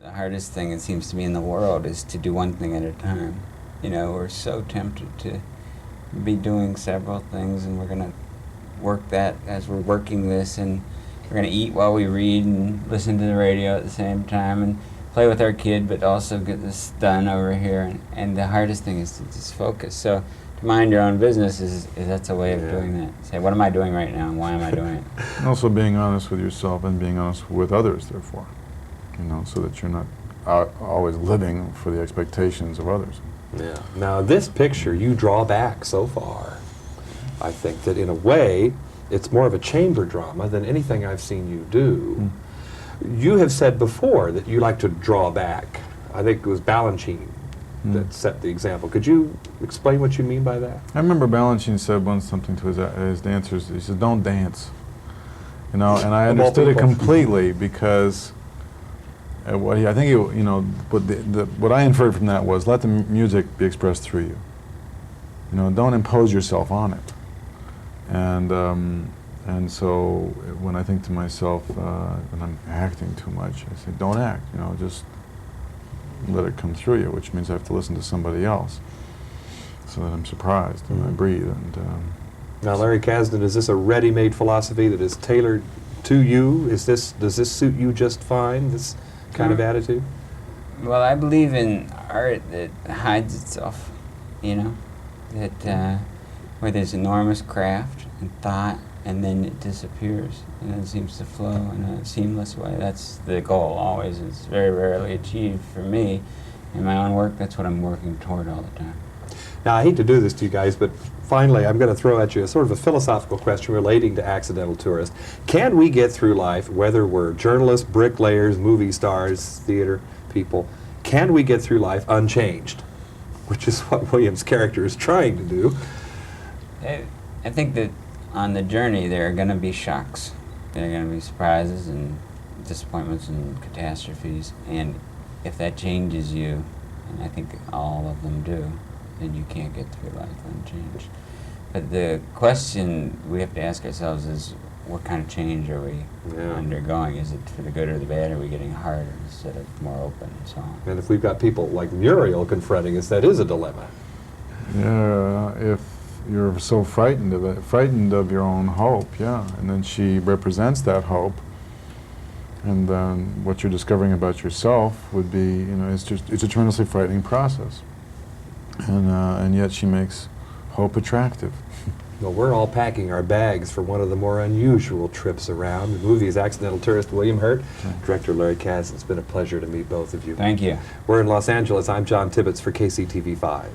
The hardest thing, it seems to me, in the world is to do one thing at a time. You know, we're so tempted to be doing several things, and we're going to work that as we're working this, and we're going to eat while we read and listen to the radio at the same time and play with our kid, but also get this done over here. And the hardest thing is to just focus. So to mind your own business is that's a way of doing that. Say, what am I doing right now, and why am I doing it? And also being honest with yourself and being honest with others, therefore. You know, so that you're not always living for the expectations of others. Yeah. Now, this picture, you draw back so far. I think that in a way, it's more of a chamber drama than anything I've seen you do. You have said before that you like to draw back. I think it was Balanchine that set the example. Could you explain what you mean by that? I remember Balanchine said once something to his dancers. He said, "Don't dance." You know, and I understood it completely because I think you know, what I inferred from that was let the music be expressed through you. You know, don't impose yourself on it. And so when I think to myself, when I'm acting too much, I say, don't act. You know, just let it come through you, which means I have to listen to somebody else, so that I'm surprised and I breathe. And now, Larry Kasdan, is this a ready-made philosophy that is tailored to you? Does this suit you just fine? This kind of attitude? Well, I believe in art that hides itself, you know, that where there's enormous craft and thought, and then it disappears, and it seems to flow in a seamless way. That's the goal always. It's very rarely achieved for me. In my own work, that's what I'm working toward all the time. Now, I hate to do this to you guys, but finally, I'm going to throw at you a sort of a philosophical question relating to accidental tourists. Can we get through life, whether we're journalists, bricklayers, movie stars, theater people, can we get through life unchanged? Which is what William's character is trying to do. I think that on the journey, there are going to be shocks. There are going to be surprises and disappointments and catastrophes. And if that changes you, and I think all of them do, then you can't get through life unchanged. But the question we have to ask ourselves is, what kind of change are we undergoing? Is it for the good or the bad? Are we getting harder instead of more open and so on? And if we've got people like Muriel confronting us, that is a dilemma. yeah, if you're so frightened of it, frightened of your own hope, and then she represents that hope, and then what you're discovering about yourself would be, you know, it's a tremendously frightening process, and yet she makes hope attractive. Well, we're all packing our bags for one of the more unusual trips around. The movie is Accidental Tourist. William Hurt, director Larry Kasdan. It's been a pleasure to meet both of you. Thank you. We're in Los Angeles. I'm John Tibbetts for KCTV5.